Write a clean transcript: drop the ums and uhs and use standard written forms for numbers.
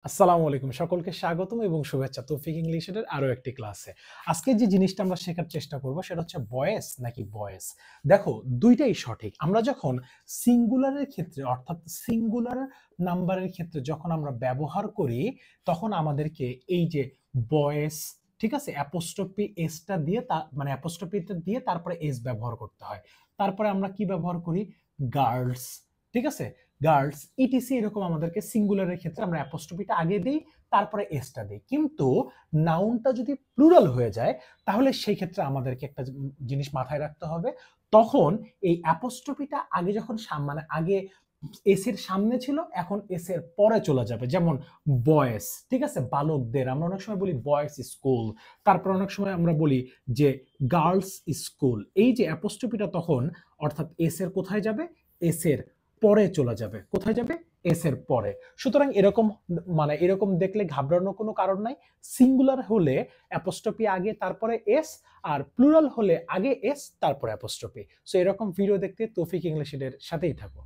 আসসালামু আলাইকুম, সকলকে স্বাগতম এবং শুভেচ্ছা তৌফিক ইংলিশের আরো একটি ক্লাসে। আজকে যে জিনিসটা আমরা শেখার চেষ্টা করব সেটা হচ্ছে ভয়েস নাকি ভয়েস। দেখো, দুইটাই সঠিক। আমরা যখন সিঙ্গুলারের ক্ষেত্রে অর্থাৎ সিঙ্গুলার নাম্বারের ক্ষেত্রে যখন আমরা ব্যবহার করি তখন আমাদেরকে এই যে ভয়েস, ঠিক আছে, অ্যাপোস্ট্রফি এসটা দিয়ে মানে অ্যাপোস্ট্রফিটা দিয়ে তারপরে এস ব্যবহার করতে হয়। তারপরে আমরা কি ব্যবহার করি? গার্লস, ঠিক আছে, গার্লস ইটিসি, এরকম আমাদেরকে সিঙ্গুলারের ক্ষেত্রে আমরা অ্যাপোস্ট্রফিটা আগে দিই, তারপরে এসটা দিই। কিন্তু নাউনটা যদি প্লুরাল হয়ে যায় তাহলে সেই ক্ষেত্রে আমাদেরকে একটা জিনিস মাথায় রাখতে হবে। তখন এই অ্যাপোস্ট্রফিটা আগে যখন মানে আগে এস এর সামনে ছিল, এখন এস এর পরে চলে যাবে। যেমন বয়েস, ঠিক আছে, বালকদের আমরা অনেক সময় বলি বয়েস স্কুল, তারপর অনেক সময় আমরা বলি যে গার্লস স্কুল। এই যে অ্যাপোস্ট্রফিটা তখন অর্থাৎ এস এর কোথায় যাবে? এস এর পরে চলে যাবে। কোথায় যাবে? এস এর পরে। সুতরাং এরকম মানে এরকম দেখলে ঘাবড়ানোর কোনো কারণ নাই। সিঙ্গুলার হলে অ্যাপোস্ট্রফি আগে তারপরে এস, আর প্লুরাল হলে আগে এস তারপরে অ্যাপোস্ট্রফি। সো এরকম ভিডিও দেখতে তৌফিক ইংলিশের সাথেই থাকো।